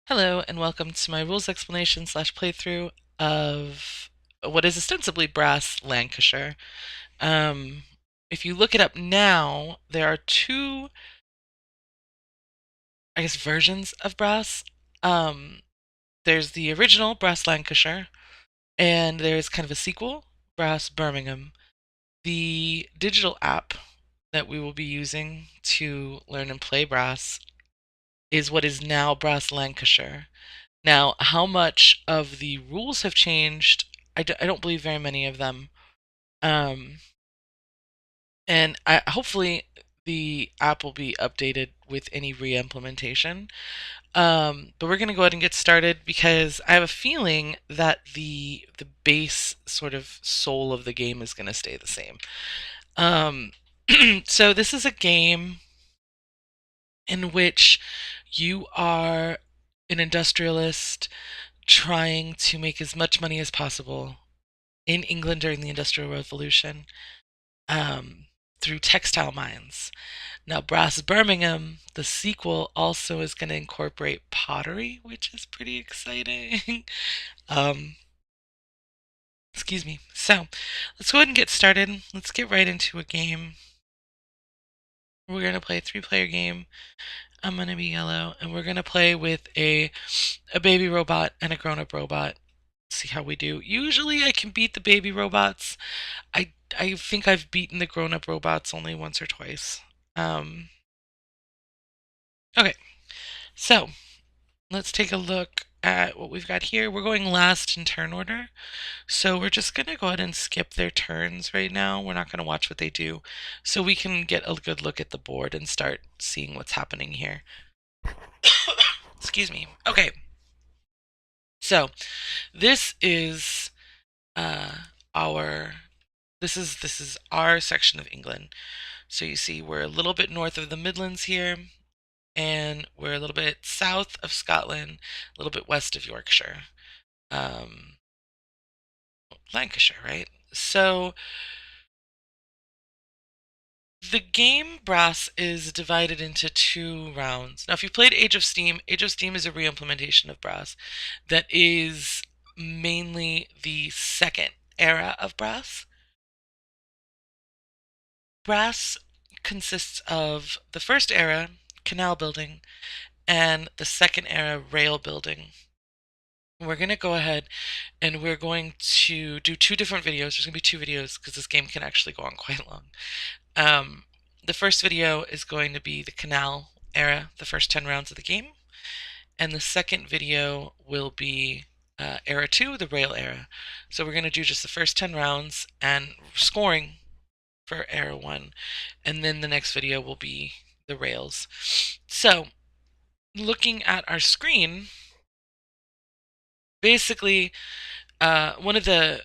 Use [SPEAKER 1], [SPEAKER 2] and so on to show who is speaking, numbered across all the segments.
[SPEAKER 1] Hello, and welcome to my rules explanation slash playthrough of what is ostensibly Brass Lancashire. Um, if you look it up now, there are two, I guess, versions of Brass. Um, there's the original Brass Lancashire, and there's kind of a sequel, Brass Birmingham. The digital app that we will be using to learn and play Brass is what is now Brass Lancashire. Now, how much of the rules have changed? I don't believe very many of them. Um, and hopefully the app will be updated with any re-implementation. But we're going to go ahead and get started because I have a feeling that the base sort of soul of the game is going to stay the same. Um, so this is a game in which you are an industrialist trying to make as much money as possible in England during the Industrial Revolution um, through textile mines. Now, Brass Birmingham, the sequel, also is going to incorporate pottery, which is pretty exciting. um, excuse me. So, let's go ahead and get started. Let's get right into a game. We're going to play a 3-player game. I'm going to be yellow, and we're going to play with a baby robot and a grown-up robot. See how we do. Usually I can beat the baby robots. I think I've beaten the grown-up robots only once or twice. Okay, so let's take a look at what we've got here. We're going last in turn order, so we're just going to go ahead and skip their turns right now. We're not going to watch what they do, so we can get a good look at the board and start seeing what's happening here. Excuse me. Okay, so this is our this is our section of England. So you see we're a little bit north of the Midlands here, and we're a little bit south of Scotland, a little bit west of Yorkshire. Lancashire, right? So the game Brass is divided into 2 rounds. Now, if you've played Age of Steam is a re-implementation of Brass that is mainly the second era of Brass. Brass consists of the first era, canal building, and the second era, rail building. We're going to go ahead and we're going to do 2 different videos. There's going to be 2 videos because this game can actually go on quite long. The first video is going to be the canal era, the first 10 rounds of the game. And the second video will be era 2, the rail era. So we're going to do just the first 10 rounds and scoring for era 1. And then the next video will be the rails. So looking at our screen, basically one of the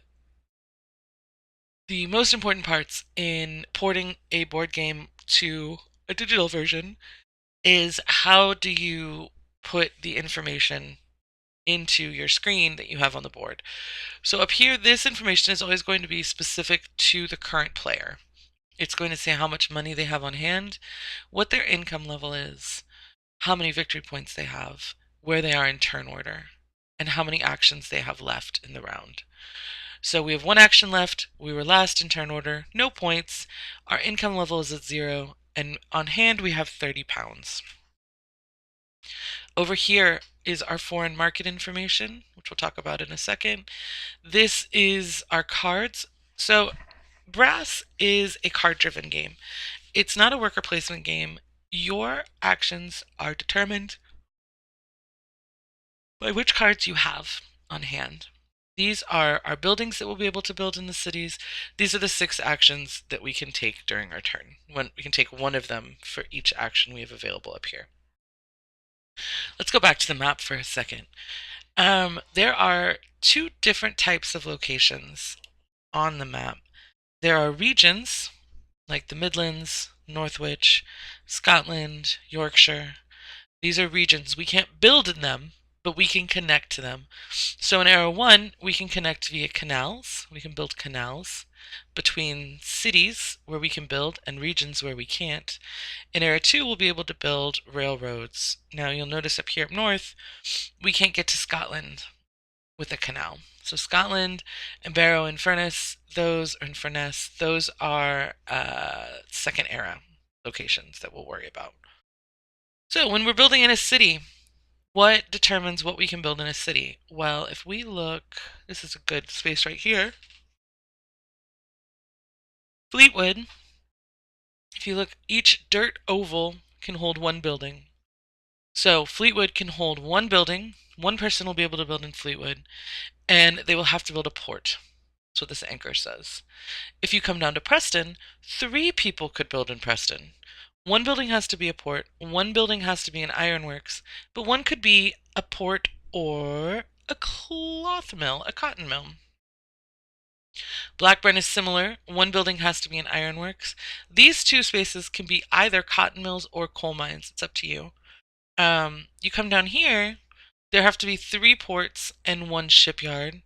[SPEAKER 1] most important parts in porting a board game to a digital version is how do you put the information into your screen that you have on the board. So up here, this information is always going to be specific to the current player. It's going to say how much money they have on hand, what their income level is, how many victory points they have, where they are in turn order, and how many actions they have left in the round. So we have 1 action left, we were last in turn order, no points, our income level is at 0, and on hand we have 30 pounds. Over here is our foreign market information, which we'll talk about in a second. This is our cards. So Brass is a card-driven game. It's not a worker placement game. Your actions are determined by which cards you have on hand. These are our buildings that we'll be able to build in the cities. These are the 6 actions that we can take during our turn. We can take 1 of them for each action we have available up here. Let's go back to the map for a second. There are 2 different types of locations on the map. There are regions, like the Midlands, Northwich, Scotland, Yorkshire. These are regions. We can't build in them, but we can connect to them. So in Era 1, we can connect via canals. We can build canals. between cities where we can build and regions where we can't. In Era 2, we'll be able to build railroads. Now, you'll notice up here up north, we can't get to Scotland with a canal. So Scotland and Barrow and Furness, those are Second Era locations that we'll worry about. So when we're building in a city, what determines what we can build in a city? Well, if we look, this is a good space right here. Fleetwood, if you look, each dirt oval can hold one building. So Fleetwood can hold one building. One person will be able to build in Fleetwood, and they will have to build a port. That's what this anchor says. If you come down to Preston, 3 people could build in Preston. One building has to be a port, one building has to be an ironworks, but one could be a port or a cloth mill, a cotton mill. Blackburn is similar. One building has to be an ironworks. These 2 spaces can be either cotton mills or coal mines. It's up to you. You come down here, there have to be 3 ports and 1 shipyard.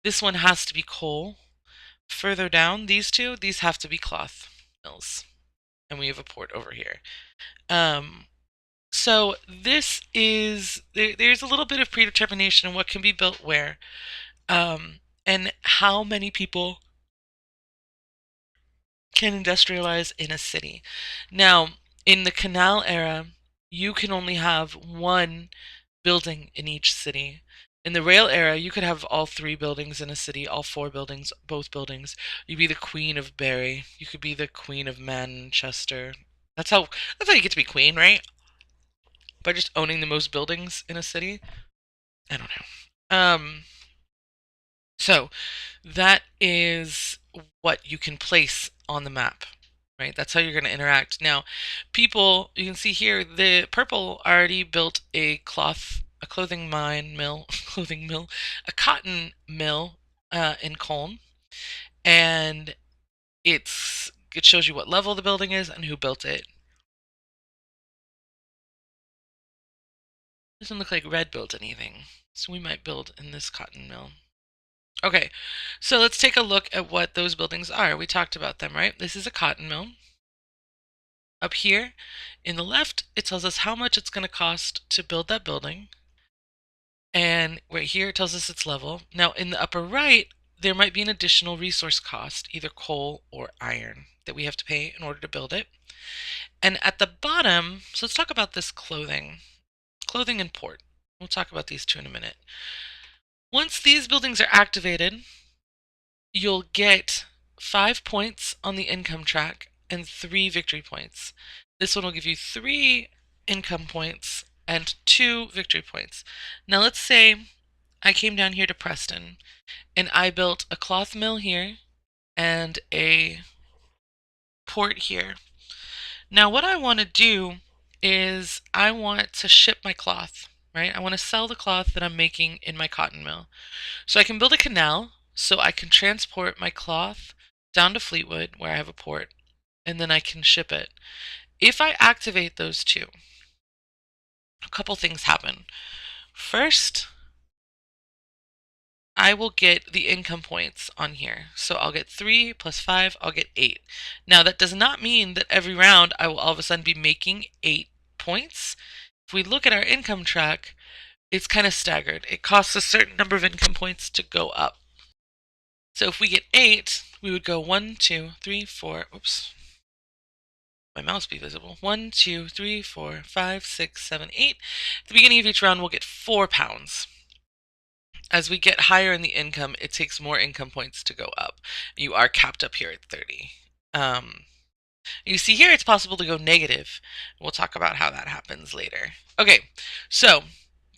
[SPEAKER 1] This one has to be coal. Further down, these have to be cloth mills. And we have a port over here. So this is, there's a little bit of predetermination in what can be built where. And how many people can industrialize in a city. Now, in the Canal Era, you can only have 1 building in each city. In the Rail Era, you could have all 3 buildings in a city, all 4 buildings, both buildings. You'd be the Queen of Barry. You could be the Queen of Manchester. That's how you get to be queen, right? By just owning the most buildings in a city. I don't know. So that is what you can place on the map, right? That's how you're going to interact. Now, people, you can see here, the purple already built a clothing mill, a cotton mill in Colne, and it shows you what level the building is and who built it. Doesn't look like Red built anything, so we might build in this cotton mill. Okay, so let's take a look at what those buildings are. We talked about them, right? This is a cotton mill. Up here, in the left, it tells us how much it's going to cost to build that building. And right here, it tells us its level. Now, in the upper right, there might be an additional resource cost, either coal or iron, that we have to pay in order to build it. And at the bottom, so let's talk about this clothing and port. We'll talk about these 2 in a minute. Once these buildings are activated, you'll get 5 points on the income track and 3 victory points. This one will give you 3 income points and 2 victory points. Now let's say I came down here to Preston and I built a cloth mill here and a port here. Now what I want to do is I want to ship my cloth, right? I want to sell the cloth that I'm making in my cotton mill. So I can build a canal so I can transport my cloth down to Fleetwood where I have a port, and then I can ship it. If I activate those 2, a couple things happen. First, I will get the income points on here. So I'll get 3 plus 5, I'll get 8. Now that does not mean that every round I will all of a sudden be making 8 points. If we look at our income track, it's kind of staggered. It costs a certain number of income points to go up. So if we get 8, we would go 1, 2, 3, 4, oops. My mouse be visible. 1, 2, 3, 4, 5, 6, 7, 8. At the beginning of each round, we'll get 4 pounds. As we get higher in the income, it takes more income points to go up. You are capped up here at 30. You see here it's possible to go negative. We'll talk about how that happens later. Okay, so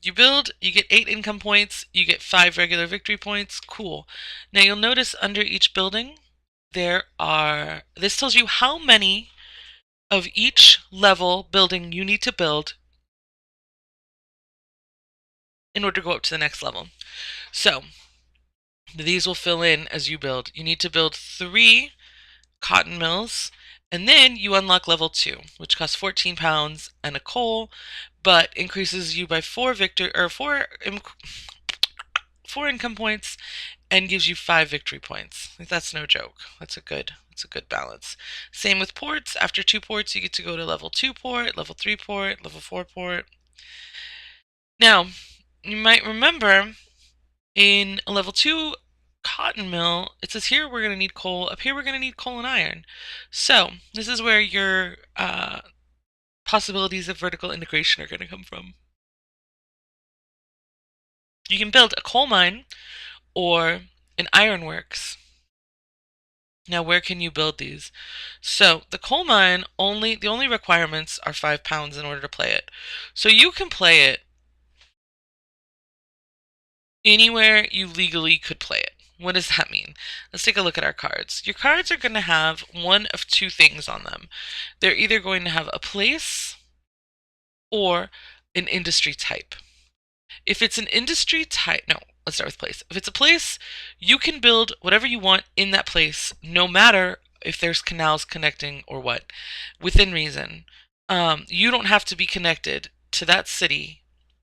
[SPEAKER 1] you build, you get 8 income points, you get 5 regular victory points. Cool. Now you'll notice under each building, this tells you how many of each level building you need to build in order to go up to the next level. So these will fill in as you build. You need to build 3 cotton mills, and then you unlock level 2, which costs 14 pounds and a coal, but increases you by 4 4 income points and gives you 5 victory points. Like, that's no joke. That's a good balance. Same with ports. After 2 ports, you get to go to level 2 port, level 3 port, level 4 port. Now, you might remember in a level 2 cotton mill, it says here we're going to need coal, up here we're going to need coal and iron. So this is where your possibilities of vertical integration are going to come from. You can build a coal mine or an ironworks. Now, where can you build these? So the coal mine, the only requirements are 5 pounds in order to play it. So you can play it anywhere you legally could play it. What does that mean? Let's take a look at our cards. Your cards are going to have one of two things on them. They're either going to have a place or an industry type. If it's an industry type, no, let's start with place. If it's a place, you can build whatever you want in that place, no matter if there's canals connecting or what, within reason. You don't have to be connected to that city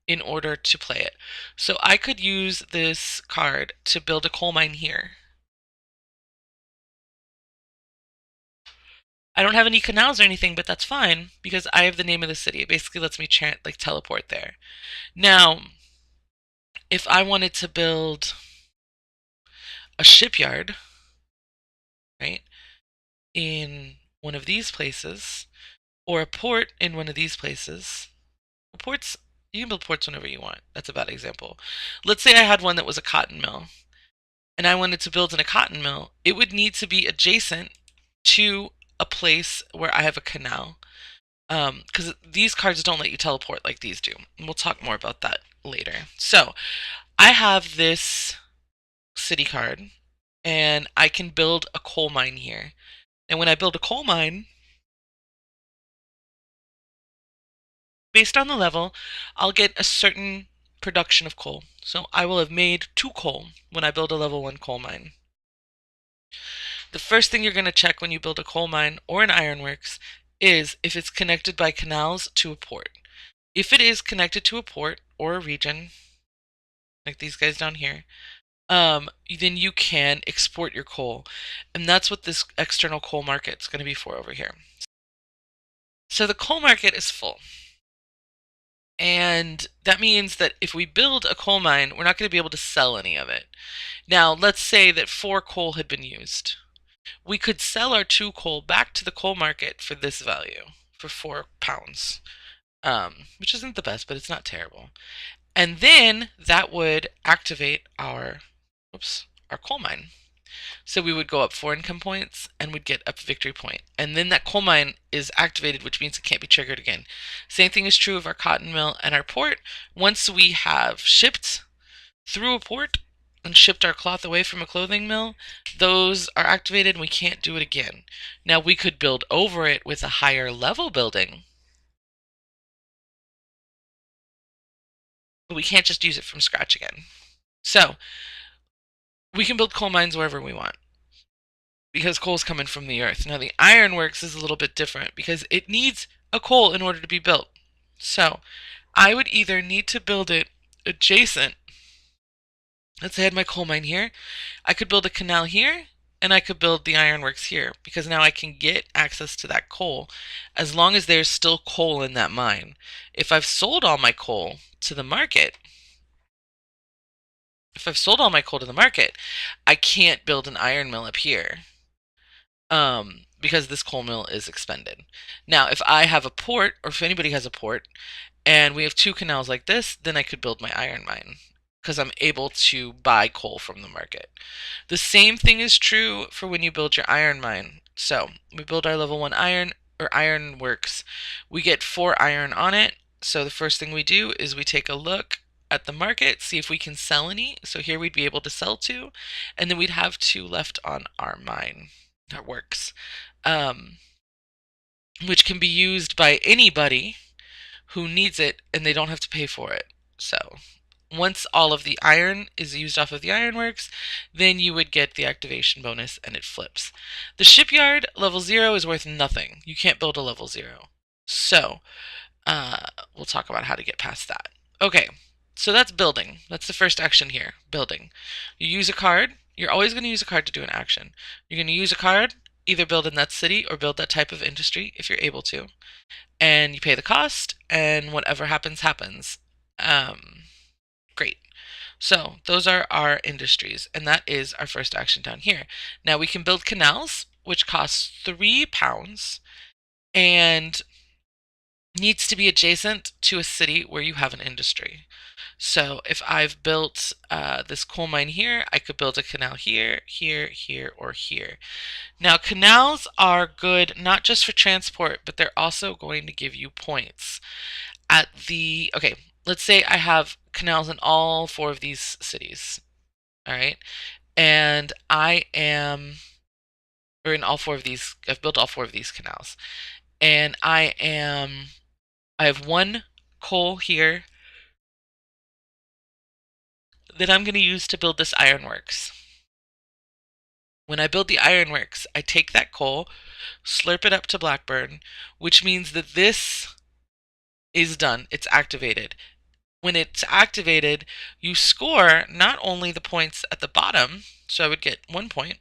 [SPEAKER 1] in order to play it. So I could use this card to build a coal mine here. I don't have any canals or anything, but that's fine because I have the name of the city. It basically lets me teleport there. Now, if I wanted to build a shipyard, right, in one of these places, or a port in one of these places, ports, you can build ports whenever you want. That's a bad example. Let's say I had one that was a cotton mill, and I wanted to build in a cotton mill. It would need to be adjacent to a place where I have a canal, because these cards don't let you teleport like these do. And we'll talk more about that later. So I have this city card, and I can build a coal mine here. And when I build a coal mine, based on the level, I'll get a certain production of coal. So I will have made 2 coal when I build a level 1 coal mine. The first thing you're going to check when you build a coal mine or an ironworks is if it's connected by canals to a port. If it is connected to a port or a region, like these guys down here, then you can export your coal. And that's what this external coal market is going to be for over here. So the coal market is full. And that means that if we build a coal mine, we're not going to be able to sell any of it. Now, let's say that 4 coal had been used. We could sell our 2 coal back to the coal market for this value, for 4 pounds, which isn't the best, but it's not terrible. And then that would activate our coal mine. So we would go up 4 income points and would get a victory point. And then that coal mine is activated, which means it can't be triggered again. Same thing is true of our cotton mill and our port. Once we have shipped through a port and shipped our cloth away from a clothing mill, those are activated and we can't do it again. Now we could build over it with a higher level building, but we can't just use it from scratch again. So we can build coal mines wherever we want, because coal's coming from the earth. Now the ironworks is a little bit different because it needs a coal in order to be built. So I would either need to build it adjacent. Let's say I had my coal mine here. I could build a canal here, and I could build the ironworks here, because now I can get access to that coal as long as there's still coal in that mine. If I've sold all my coal to the market, I can't build an iron mill up here, because this coal mill is expended. Now, if I have a port, or if anybody has a port, and we have 2 canals like this, then I could build my iron mine, because I'm able to buy coal from the market. The same thing is true for when you build your iron mine. So we build our level 1 iron or ironworks. We get 4 iron on it. So the first thing we do is we take a look at the market, see if we can sell any. So here we'd be able to sell 2, and then we'd have 2 left on our mine, our works, which can be used by anybody who needs it, and they don't have to pay for it. So once all of the iron is used off of the ironworks, then you would get the activation bonus and it flips. The shipyard, level 0, is worth nothing. You can't build a level 0. So we'll talk about how to get past that. Okay, So that's building. That's the first action here, building. You use a card. You're always going to use a card to do an action. You're going to use a card, either build in that city or build that type of industry if you're able to. And you pay the cost, and whatever happens, happens. Great. So those are our industries, and that is our first action down here. Now we can build canals, which costs £3 and needs to be adjacent to a city where you have an industry. So if I've built this coal mine here, I could build a canal here, here, here, or here. Now canals are good not just for transport, but they're also going to give you points. Okay, let's say I have canals in all 4 of these cities, all right? And in all 4 of these, I've built all 4 of these canals. And I have 1 coal here that I'm going to use to build this ironworks. When I build the ironworks, I take that coal, slurp it up to Blackburn, which means that this is done. It's activated. When it's activated, you score not only the points at the bottom, so I would get 1 point,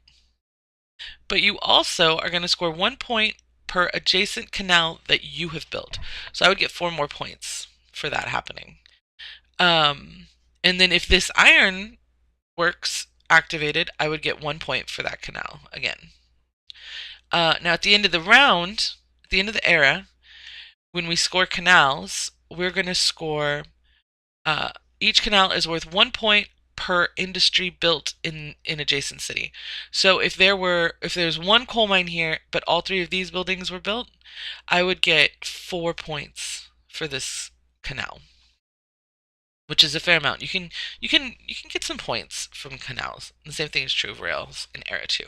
[SPEAKER 1] but you also are going to score 1 point per adjacent canal that you have built. So I would get 4 more points for that happening. And then if this iron works activated, I would get 1 point for that canal again. Now at the end of the round, at the end of the era, when we score canals, we're going to score, each canal is worth 1 point per industry built in adjacent city. So if there's 1 coal mine here, but all 3 of these buildings were built, I would get 4 points for this canal, which is a fair amount. You can get some points from canals. The same thing is true of rails in Era 2.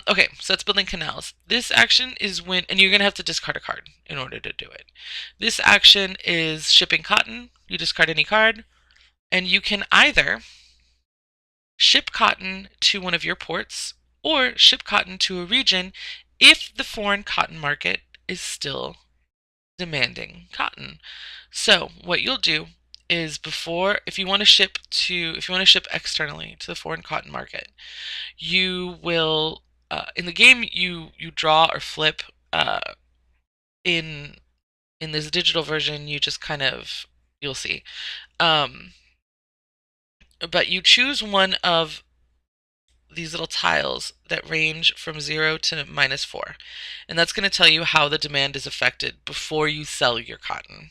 [SPEAKER 1] Okay, so that's building canals. This action is when, and you're going to have to discard a card in order to do it. This action is shipping cotton. You discard any card, and you can either ship cotton to one of your ports or ship cotton to a region if the foreign cotton market is still demanding cotton. So what you'll do is if you want to ship externally to the foreign cotton market, you will in the game you draw or flip. In this digital version, you just you'll see, but you choose one of these little tiles that range from 0 to -4, and that's going to tell you how the demand is affected before you sell your cotton.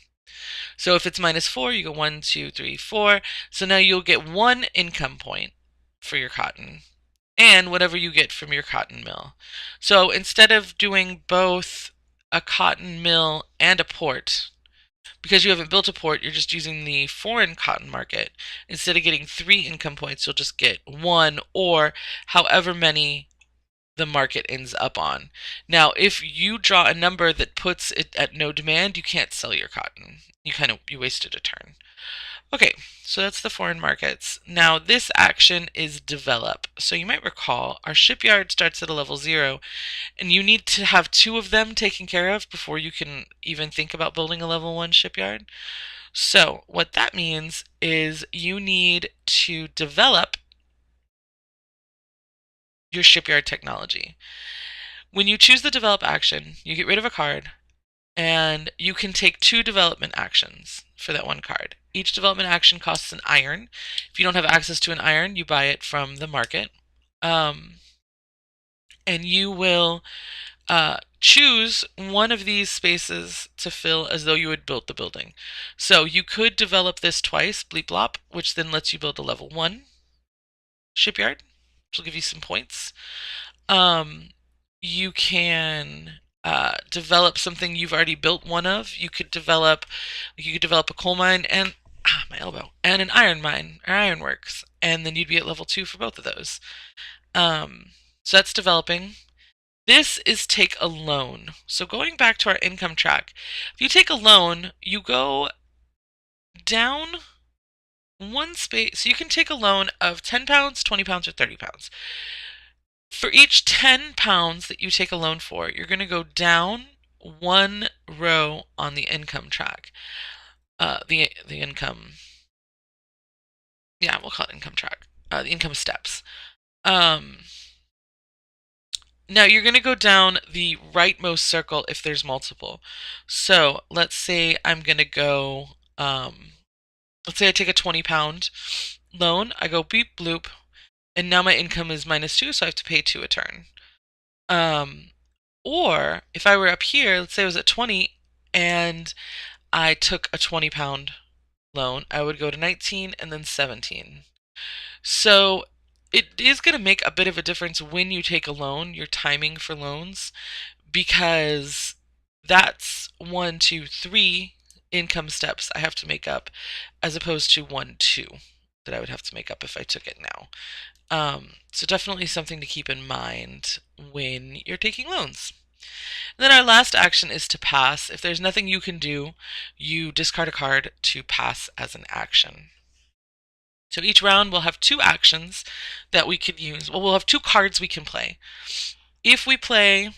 [SPEAKER 1] So if it's -4, you go 1, 2, 3, 4. So now you'll get 1 income point for your cotton and whatever you get from your cotton mill. So instead of doing both a cotton mill and a port, because you haven't built a port, you're just using the foreign cotton market. Instead of getting 3 income points, you'll just get 1 or however many the market ends up on. Now, if you draw a number that puts it at no demand, you can't sell your cotton. You wasted a turn. Okay, so that's the foreign markets. Now this action is develop. So you might recall our shipyard starts at a level 0, and you need to have 2 of them taken care of before you can even think about building a level 1 shipyard. So what that means is you need to develop your shipyard technology. When you choose the develop action, you get rid of a card, and you can take 2 development actions for that 1 card. Each development action costs an iron. If you don't have access to an iron, you buy it from the market. And you will choose one of these spaces to fill as though you had built the building. So you could develop this twice, bleep blop, which then lets you build a level 1 shipyard, which will give you some points. You can develop something you've already built one of. You could develop a coal mine and my elbow, and an iron mine or ironworks, and then you'd be at level 2 for both of those. So that's developing. This is take a loan. So going back to our income track, if you take a loan, you go down 1 space. So you can take a loan of £10, £20, or £30. For each £10 that you take a loan for, you're going to go down 1 row on the income track. The income Yeah, we'll call it income track. The income steps. Um, Now you're going to go down the rightmost circle if there's multiple. So let's say I'm going to go, let's say I take a 20 pound loan. I go beep bloop, and now my income is -2, so I have to pay 2 a turn. Um, or if I were up here, let's say I was at 20 and I took a 20 pound loan, I would go to 19 and then 17. So it is going to make a bit of a difference when you take a loan, your timing for loans, because that's 1, 2, 3 income steps I have to make up, as opposed to 1, 2 that I would have to make up if I took it now. So definitely something to keep in mind when you're taking loans. And then our last action is to pass. If there's nothing you can do, you discard a card to pass as an action. So each round we'll have 2 actions that we can use. Well, we'll have 2 cards we can play. If we play,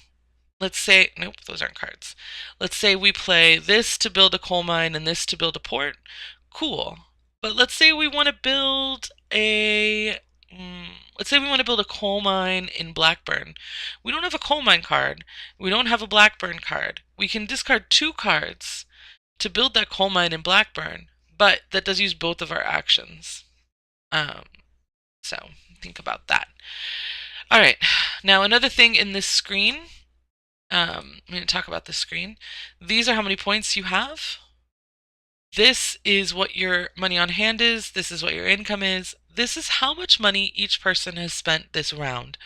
[SPEAKER 1] let's say, nope, those aren't cards. Let's say we play this to build a coal mine and this to build a port. Cool. But let's say we want to build a let's say we want to build a coal mine in Blackburn. We don't have a coal mine card. We don't have a Blackburn card. We can discard 2 cards to build that coal mine in Blackburn, but that does use both of our actions. Um, so think about that. All right. Now another thing in this screen. I'm going to talk about the screen. These are how many points you have. This is what your money on hand is. This is what your income is. This is how much money each person has spent this round.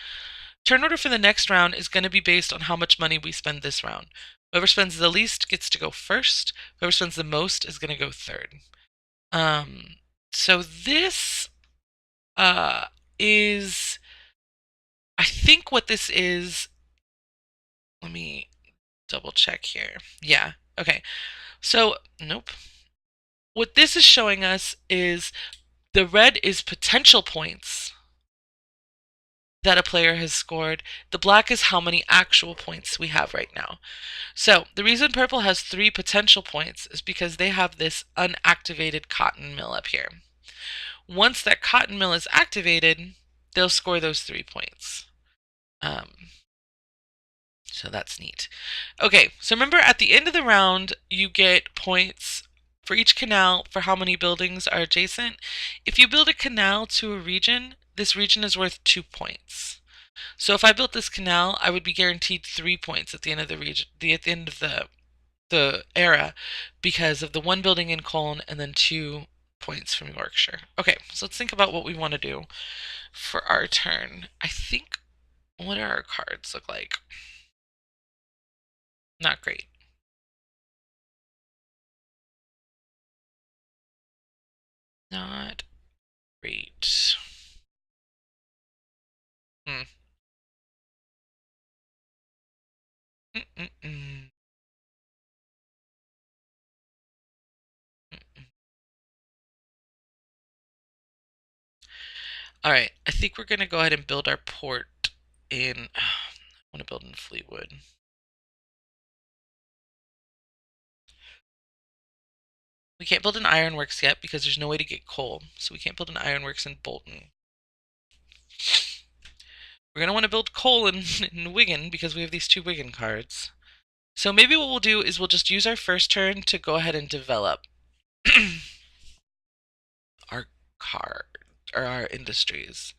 [SPEAKER 1] Turn order for the next round is going to be based on how much money we spend this round. Whoever spends the least gets to go first. Whoever spends the most is going to go third. So this is, I think what this is, let me double check here. Yeah, okay. So, nope. What this is showing us is the red is potential points that a player has scored. The black is how many actual points we have right now. So the reason purple has 3 potential points is because they have this unactivated cotton mill up here. Once that cotton mill is activated, they'll score those 3 points. So that's neat. Okay, so remember at the end of the round, you get points for each canal for how many buildings are adjacent. If you build a canal to a region, this region is worth 2 points. So if I built this canal, I would be guaranteed 3 points at the end of the region, at the end of the era, because of the 1 building in Colne and then 2 points from Yorkshire. Okay, so let's think about what we want to do for our turn. I think, what do our cards look like? Not great. Not great. Hmm. Mm-mm-mm. All right, I think we're gonna go ahead and build our port in. I want to build in Fleetwood. We can't build an ironworks yet because there's no way to get coal, so we can't build an ironworks in Bolton. We're gonna want to build coal in Wigan because we have these 2 Wigan cards. So maybe what we'll do is we'll just use our first turn to go ahead and develop our card or our industries.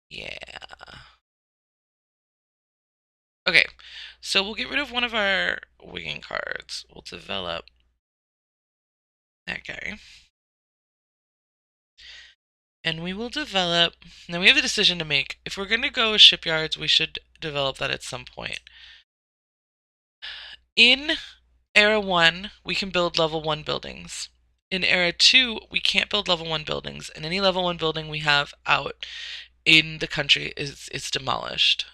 [SPEAKER 1] Yeah. Okay, so we'll get rid of one of our Wigan cards. We'll develop that guy. And we will develop. Now we have a decision to make. If we're going to go with shipyards, we should develop that at some point. In Era 1, we can build level 1 buildings. In Era 2, we can't build level 1 buildings, and any level 1 building we have out in the country is demolished.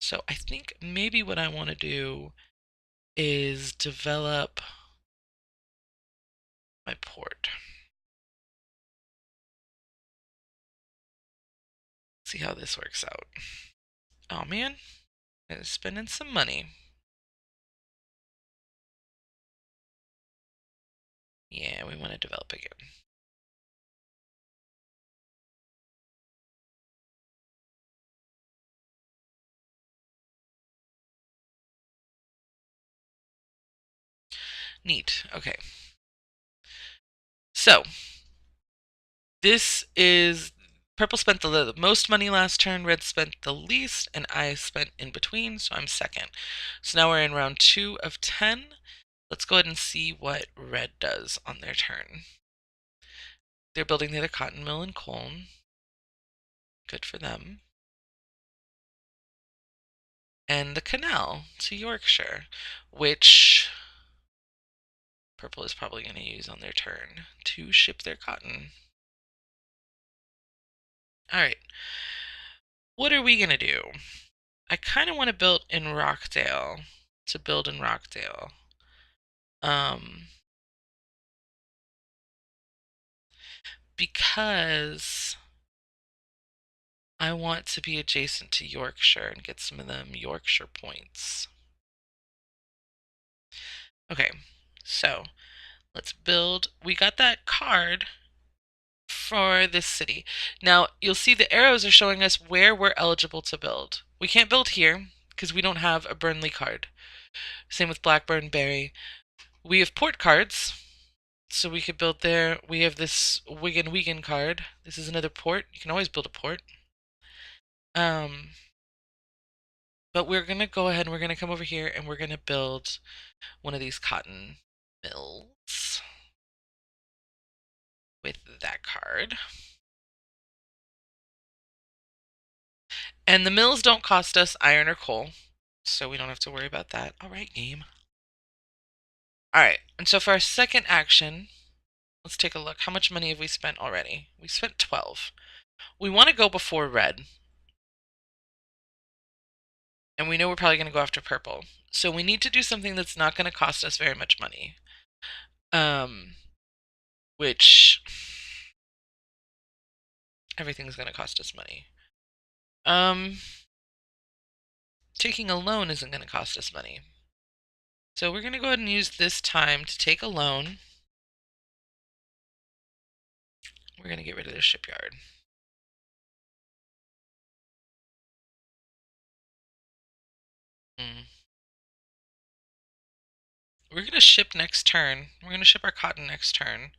[SPEAKER 1] So I think maybe what I want to do is develop my port. See how this works out. Oh man, I'm spending some money. Yeah, we want to develop again. Neat. Okay. So, this is purple spent the most money last turn, red spent the least, and I spent in between, so I'm second. So now we're in round 2 of 10. Let's go ahead and see what red does on their turn. They're building the other cotton mill in Colne. Good for them. And the canal to Yorkshire, which purple is probably going to use on their turn to ship their cotton. All right. What are we going to do? I kind of want to build in Rockdale, because I want to be adjacent to Yorkshire and get some of them Yorkshire points. Okay, so let's build. We got that card for this city. Now, you'll see the arrows are showing us where we're eligible to build. We can't build here because we don't have a Burnley card. Same with Blackburn, Barry. We have port cards, so we could build there. We have this Wigan card. This is another port. You can always build a port. But we're going to go ahead and we're going to come over here and we're going to build one of these cotton mills with that card. And the mills don't cost us iron or coal, so we don't have to worry about that. All right, game. All right, and so for our second action, let's take a look. How much money have we spent already? We spent 12. We want to go before red. And we know we're probably going to go after purple. So we need to do something that's not going to cost us very much money. Which everything's going to cost us money. Taking a loan isn't going to cost us money. So we're going to go ahead and use this time to take a loan. We're going to get rid of the shipyard. We're going to ship next turn. We're going to ship our cotton next turn.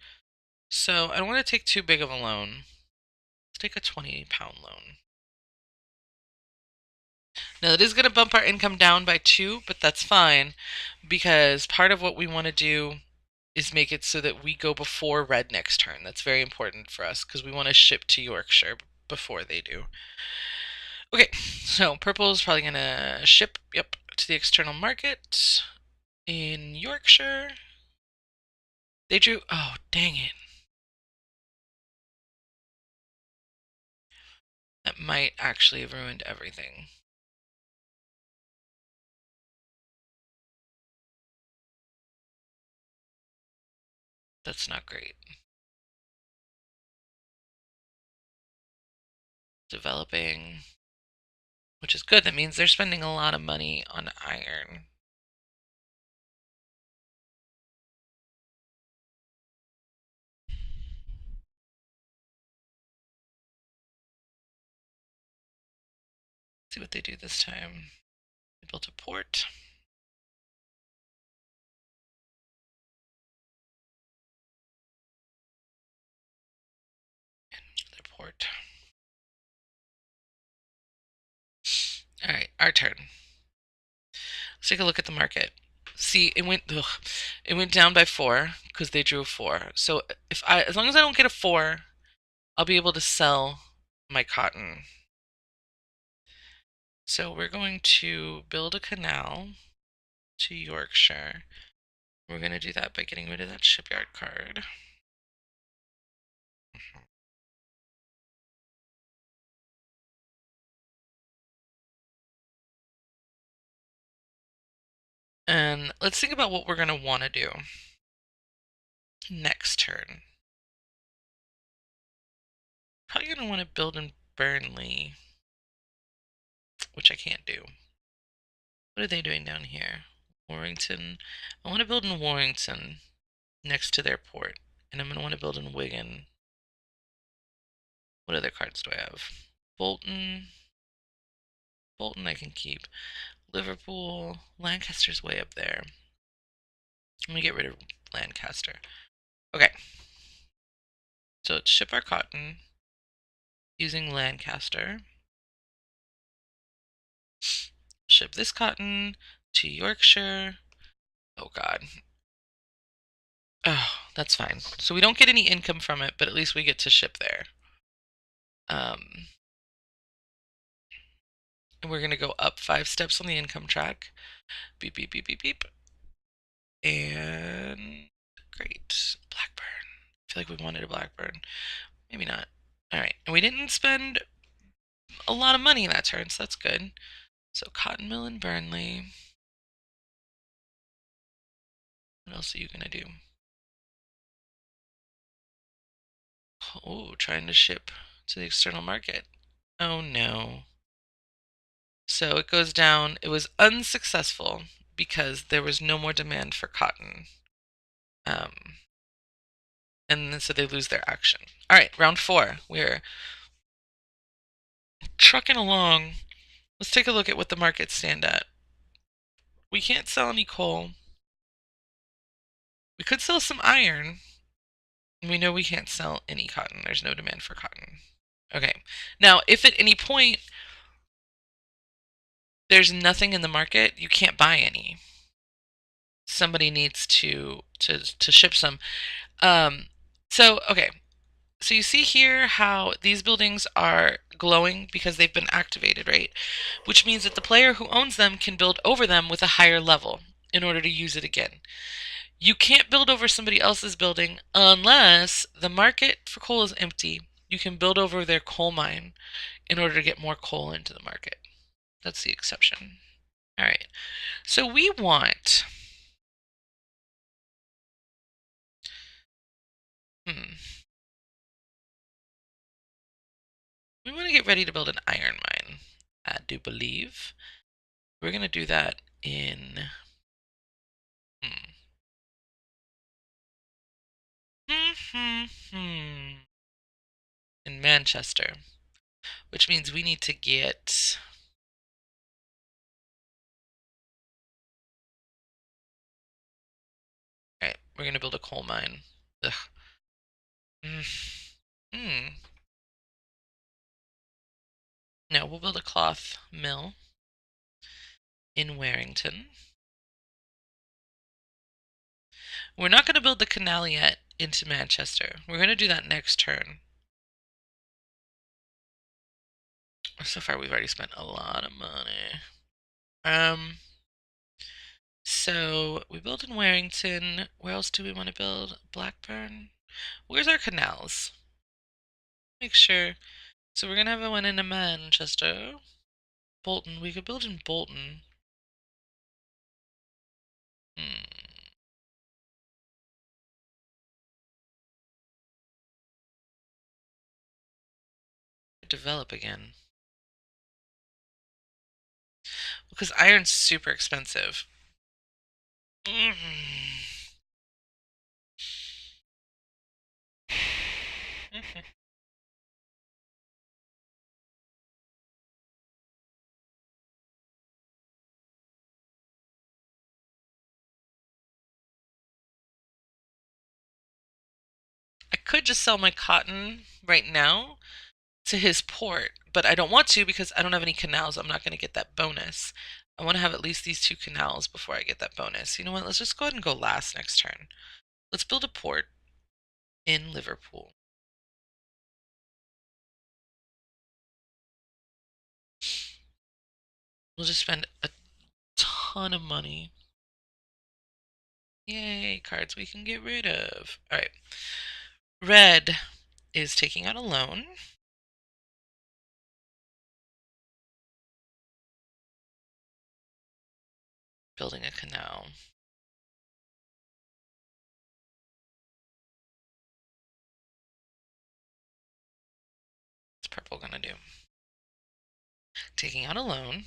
[SPEAKER 1] So I don't want to take too big of a loan. Let's take a 20-pound loan. Now that is going to bump our income down by 2, but that's fine because part of what we want to do is make it so that we go before red next turn. That's very important for us because we want to ship to Yorkshire before they do. Okay, so purple is probably going to ship, to the external market in Yorkshire. They drew, oh, dang it. That might actually have ruined everything. That's not great. Developing, which is good. That means they're spending a lot of money on iron. See what they do this time. They built a port. Another port. All right, our turn. Let's take a look at the market. See, it went down by 4 because they drew a 4. So as long as I don't get a 4, I'll be able to sell my cotton. So we're going to build a canal to Yorkshire. We're going to do that by getting rid of that shipyard card. And let's think about what we're going to want to do next turn. Probably going to want to build in Burnley, which I can't do. What are they doing down here? Warrington. I want to build in Warrington. next to their port. And I'm going to want to build in Wigan. What other cards do I have? Bolton. Bolton I can keep. Liverpool. Lancaster's way up there. Let me get rid of Lancaster. Okay. So let's ship our cotton using Lancaster. Ship this cotton to Yorkshire. Oh god. Oh, that's fine. So we don't get any income from it, but at least we get to ship there. And we're going to go up 5 steps on the income track. Beep, beep, beep, beep, beep. And great. Blackburn. I feel like we wanted a Blackburn. Maybe not. All right. And we didn't spend a lot of money in that turn, so that's good. So cotton mill in Burnley. What else are you going to do? Oh, trying to ship to the external market. Oh no. So it goes down. It was unsuccessful because there was no more demand for cotton. And so they lose their action. All right, round 4. We're trucking along. Let's take a look at what the markets stand at. We can't sell any coal. We could sell some iron. We know we can't sell any cotton. There's no demand for cotton. Okay. Now, if at any point there's nothing in the market, you can't buy any. Somebody needs to ship some. Okay. So you see here how these buildings are glowing because they've been activated, right? Which means that the player who owns them can build over them with a higher level in order to use it again. You can't build over somebody else's building unless the market for coal is empty. You can build over their coal mine in order to get more coal into the market. That's the exception. All right. So we want... We want to get ready to build an iron mine, I do believe. We're going to do that in... in Manchester, which means we need to get... Alright, we're going to build a coal mine. Ugh. No, we'll build a cloth mill in Warrington. We're not going to build the canal yet into Manchester. We're going to do that next turn. So far, we've already spent a lot of money. So we built in Warrington. Where else do we want to build? Blackburn. Where's our canals? Make sure. So we're gonna have one in Manchester. Bolton. We could build in Bolton. Develop again. Because iron's super expensive. I could just sell my cotton right now to his port, but I don't want to because I don't have any canals. I'm not going to get that bonus. I want to have at least these 2 canals before I get that bonus. You know what? Let's just go ahead and go last next turn. Let's build a port in Liverpool. We'll just spend a ton of money. Yay, cards we can get rid of. Alright. Red is taking out a loan. Building a canal. What's purple gonna do? Taking out a loan.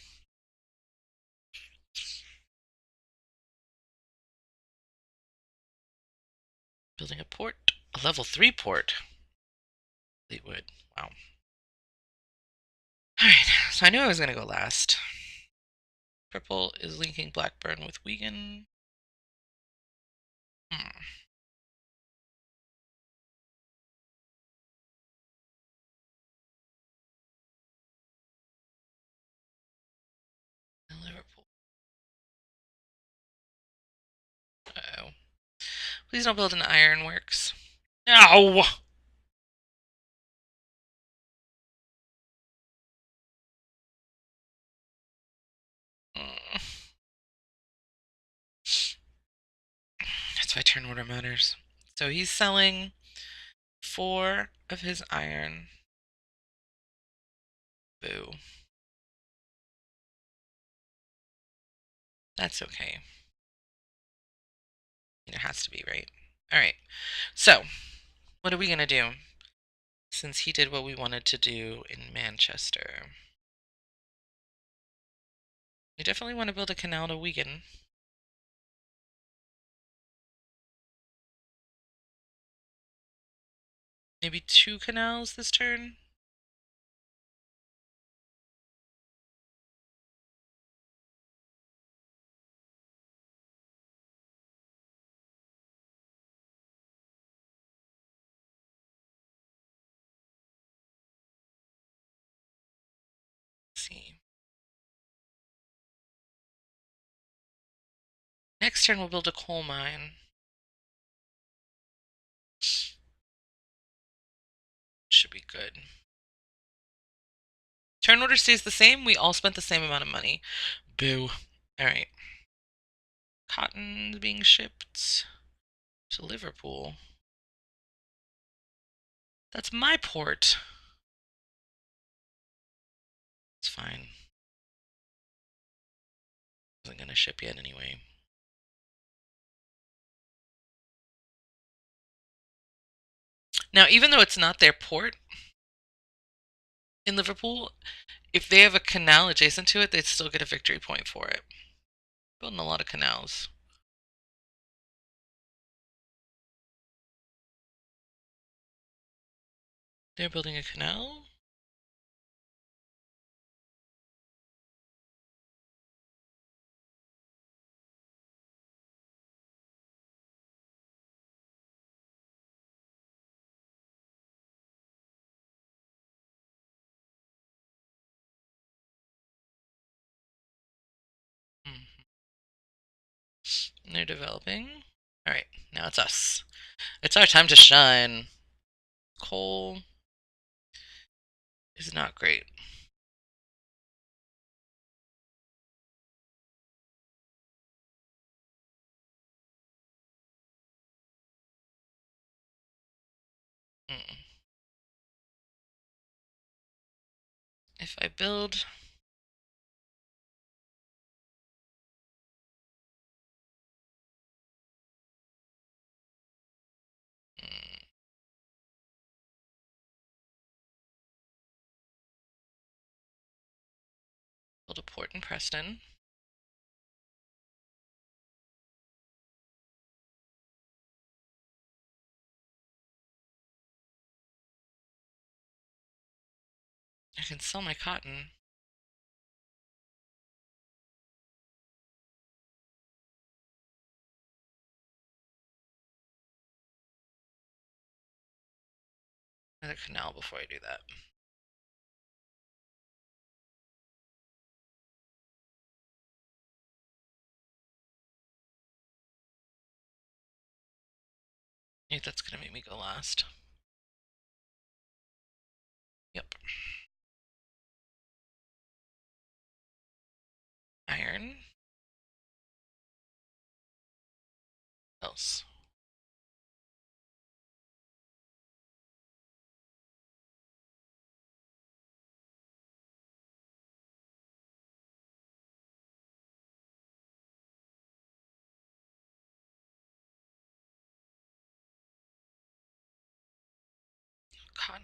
[SPEAKER 1] Building a port. A level 3 port. Fleetwood. Wow. Alright, so I knew I was going to go last. Purple is linking Blackburn with Wigan. Liverpool. Uh-oh. Please don't build an ironworks. No! That's why turn order matters. So he's selling 4 of his iron. Boo. That's okay. It has to be, right? Alright. So, what are we going to do? Since he did what we wanted to do in Manchester. We definitely want to build a canal to Wigan. Maybe 2 canals this turn? Let's see. Next turn we'll build a coal mine. Should be good. Turn order stays the same. We all spent the same amount of money. Boo. Alright. Cotton being shipped to Liverpool. That's my port. It's fine. Wasn't gonna ship yet anyway. Now, even though it's not their port in Liverpool, if they have a canal adjacent to it, they'd still get a victory point for it. Building a lot of canals. They're building a canal? And they're developing. Alright, now it's us. It's our time to shine. Coal is not great. If I build... build a port in Preston. I can sell my cotton. Another canal before I do that. I think that's gonna make me go last. Yep. Iron. Else. Cotton.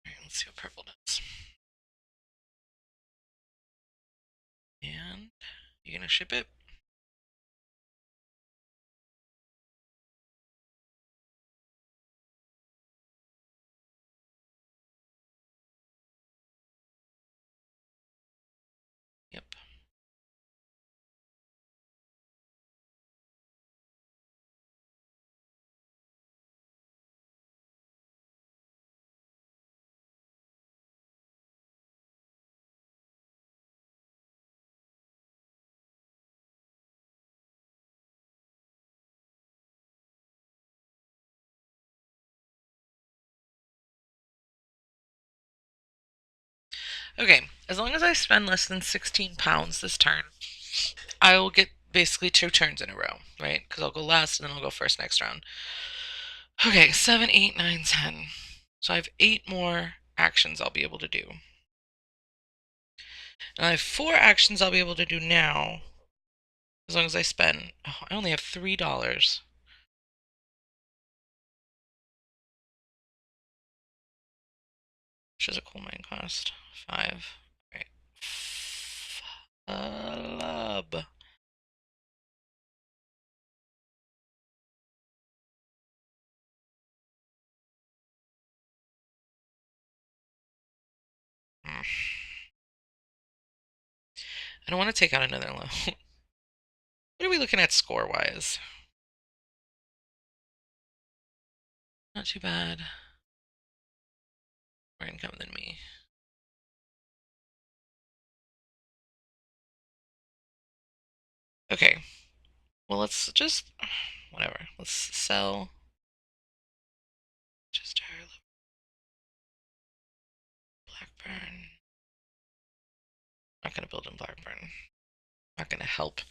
[SPEAKER 1] Alright, let's see what purple does. And You gonna ship it? Yep. Okay, as long as I spend less than 16 pounds this turn, I will get basically 2 turns in a row, right? Because I'll go last and then I'll go first next round. Okay, 7, 8, 9, 10. So I have 8 more actions I'll be able to do. And I have 4 actions I'll be able to do now, as long as I spend. Oh, I only have $3. Which does a coal mine cost? 5. Alright. Flub. I don't want to take out another loan. What are we looking at score-wise? Not too bad. More income than me. Okay. Well, let's just... Whatever. Let's sell... Just Blackburn. Not gonna build in Blackburn. Not gonna help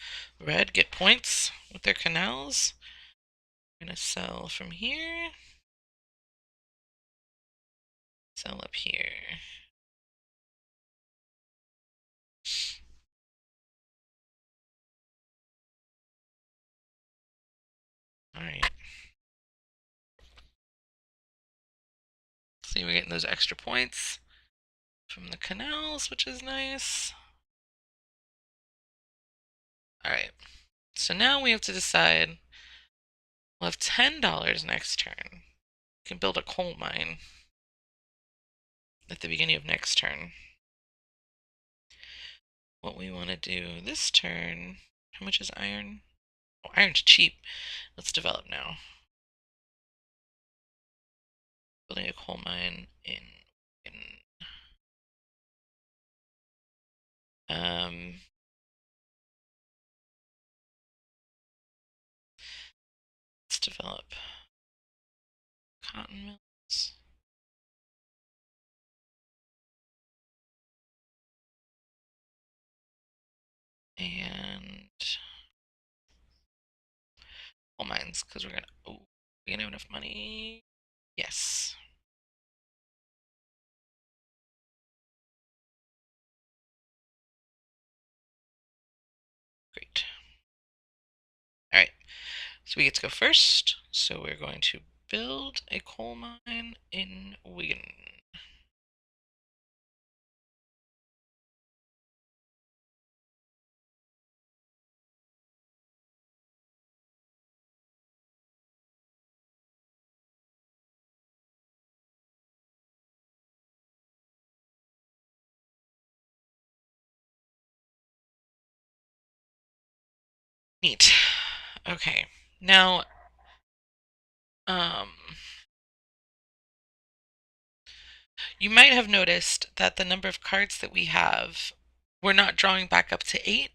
[SPEAKER 1] Red get points with their canals. I'm gonna sell from here. Sell up here. Alright. See, we're getting those extra points from the canals, which is nice. Alright. So now we have to decide. We'll have $10 next turn. We can build a coal mine at the beginning of next turn. What we want to do this turn. How much is iron? Oh, iron's cheap. Let's develop now. Building a coal mine in let's develop cotton mills. And coal mines, because we're gonna have enough money. Yes. Great. Alright. So we get to go first. So we're going to build a coal mine in Wigan. Neat. Okay. Now, you might have noticed that the number of cards that we have, we're not drawing back up to 8,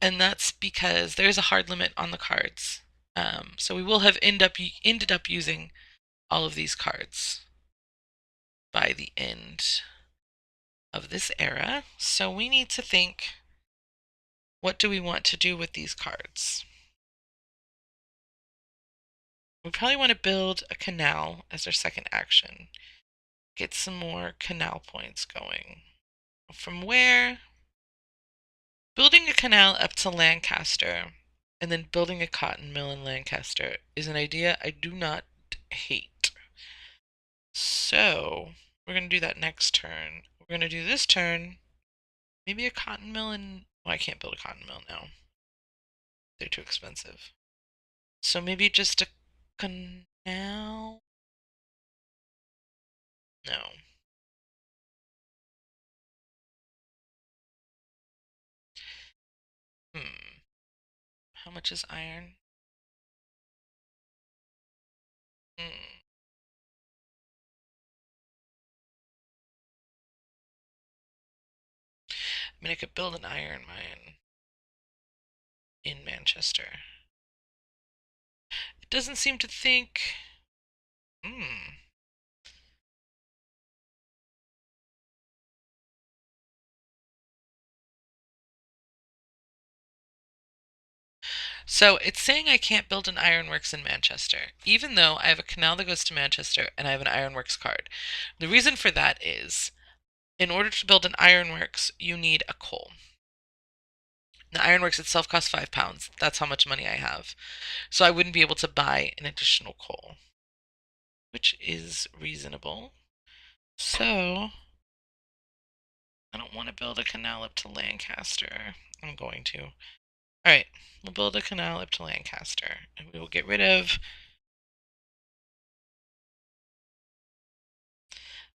[SPEAKER 1] and that's because there is a hard limit on the cards. So we will have ended up using all of these cards by the end of this era. So we need to think, what do we want to do with these cards? We probably want to build a canal as our second action. Get some more canal points going. From where? Building a canal up to Lancaster and then building a cotton mill in Lancaster is an idea I do not hate. So we're going to do that next turn. We're going to do this turn, maybe a cotton mill in Well, I can't build a cotton mill now. They're too expensive. So maybe just a canal? No. Hmm. How much is iron? Hmm. I mean, I could build an iron mine in Manchester. It doesn't seem to think. Hmm. So it's saying I can't build an ironworks in Manchester, even though I have a canal that goes to Manchester and I have an ironworks card. The reason for that is, in order to build an ironworks, you need a coal. The ironworks itself costs £5. That's how much money I have. So I wouldn't be able to buy an additional coal, which is reasonable. So I don't want to build a canal up to Lancaster. I'm going to. Alright, we'll build a canal up to Lancaster, and we will get rid of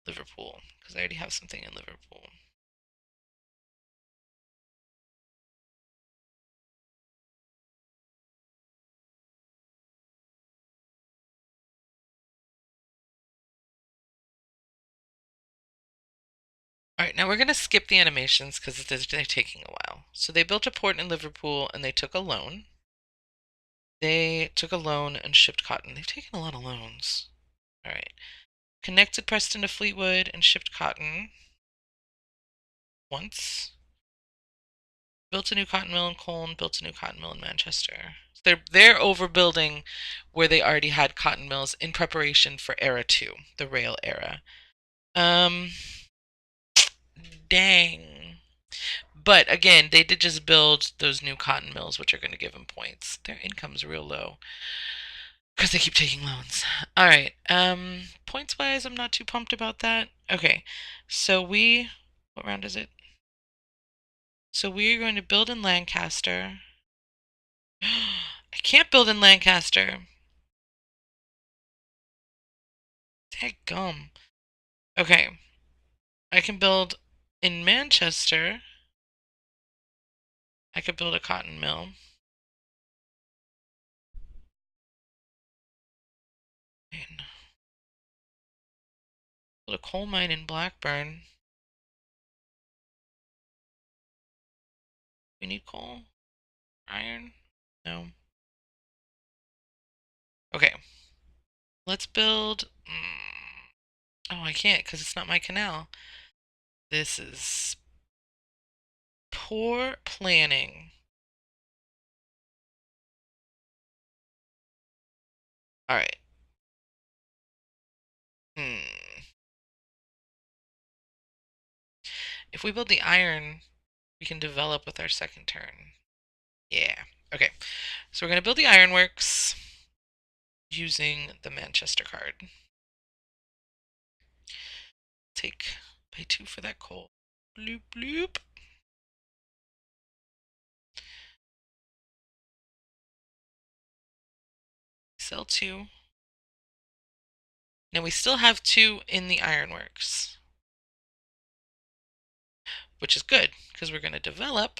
[SPEAKER 1] Liverpool, because I already have something in Liverpool. Alright, now we're going to skip the animations because they're taking a while. So they built a port in Liverpool and they took a loan. They took a loan and shipped cotton. They've taken a lot of loans. Alright. Connected Preston to Fleetwood and shipped cotton once. Built a new cotton mill in Colne, built a new cotton mill in Manchester. They're overbuilding where they already had cotton mills in preparation for Era 2, the rail era. Um, dang. But again, they did just build those new cotton mills, which are going to give them points. Their income's real low because they keep taking loans. All right. Points wise, I'm not too pumped about that. Okay. So what round is it? So we're going to build in Lancaster. I can't build in Lancaster. Gum. Okay. I can build in Manchester. I could build a cotton mill. And build a coal mine in Blackburn. We need coal? Iron? No. Okay. Let's build. Oh, I can't because it's not my canal. This is poor planning. All right. Hmm. If we build the iron, we can develop with our second turn. Yeah. Okay. So we're going to build the ironworks using the Manchester card. Pay 2 for that coal. Bloop, bloop. Sell 2. Now we still have 2 in the ironworks, which is good because we're going to develop.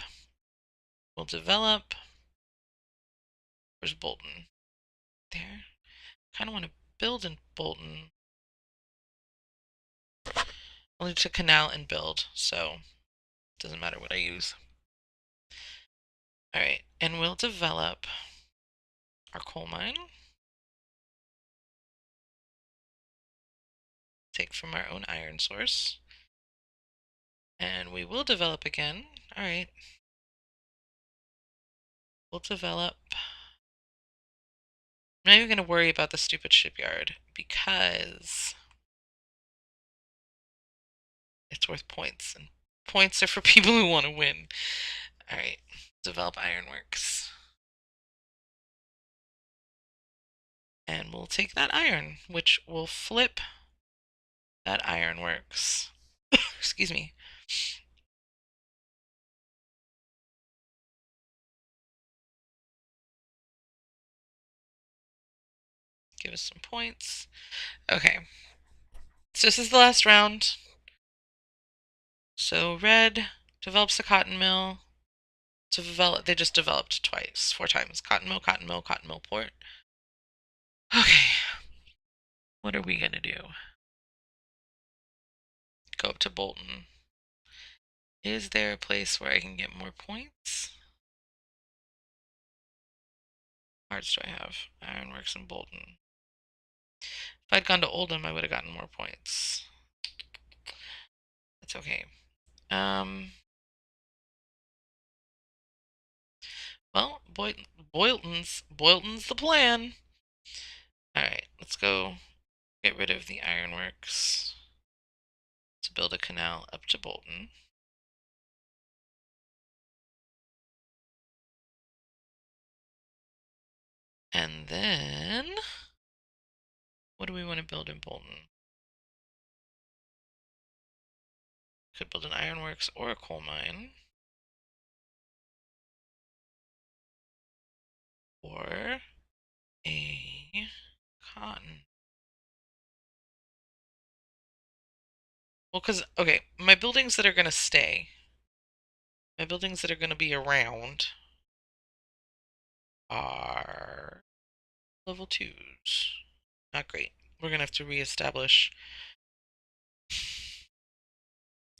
[SPEAKER 1] We'll develop. Where's Bolton? There. Kind of want to build in Bolton. Only to canal and build, so it doesn't matter what I use. Alright, and we'll develop our coal mine. Take from our own iron source. And we will develop again. Alright. We'll develop. I'm not even going to worry about the stupid shipyard because it's worth points, and points are for people who want to win. Alright, develop ironworks. And we'll take that iron, which will flip that ironworks. Excuse me. Give us some points. Okay. So this is the last round. So red develops a cotton mill. They just developed twice, 4 times. Cotton mill, cotton mill, cotton mill port. Okay. What are we gonna do? Go up to Bolton. Is there a place where I can get more points? Cards do I have? Ironworks and Bolton. If I'd gone to Oldham, I would have gotten more points. That's okay. Well, Boylton's the plan. Alright, let's go get rid of the ironworks to build a canal up to Bolton. And then, what do we want to build in Bolton? Could build an ironworks or a coal mine. Or a cotton. Well, because, okay, my buildings that are going to stay, my buildings that are going to be around are level 2s. Not great. We're going to have to reestablish.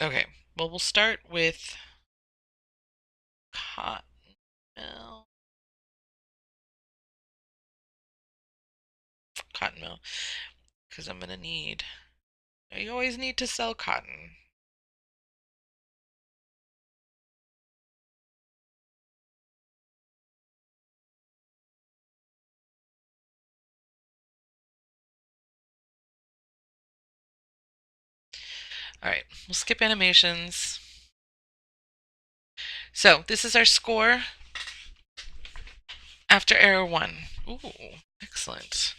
[SPEAKER 1] Okay, well, we'll start with cotton mill. Cotton mill. Because I'm going to need... You always need to sell cotton. Alright, we'll skip animations. So, this is our score after error 1. Ooh, excellent. Let's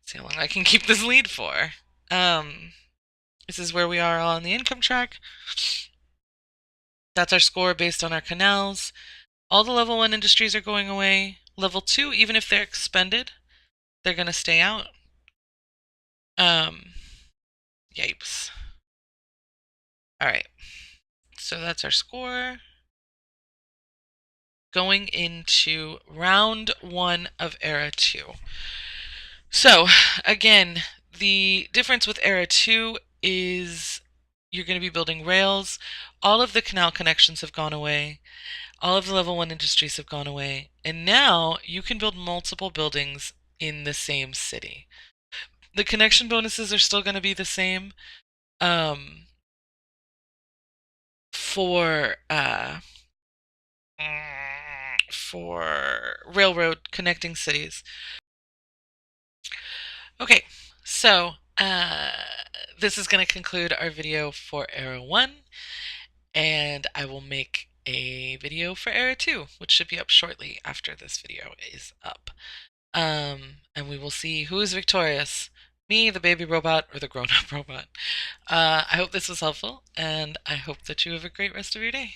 [SPEAKER 1] see how long I can keep this lead for. This is where we are on the income track. That's our score based on our canals. All the level 1 industries are going away. Level 2, even if they're expended, they're going to stay out. Yipes. Alright, so that's our score. Going into round 1 of era 2. So, again, the difference with era 2 is you're going to be building rails. All of the canal connections have gone away. All of the level 1 industries have gone away. And now you can build multiple buildings in the same city. The connection bonuses are still going to be the same for railroad connecting cities. Okay, so this is going to conclude our video for Era 1, and I will make a video for Era 2, which should be up shortly after this video is up. And we will see who is victorious, me, the baby robot, or the grown-up robot. I hope this was helpful, and I hope that you have a great rest of your day.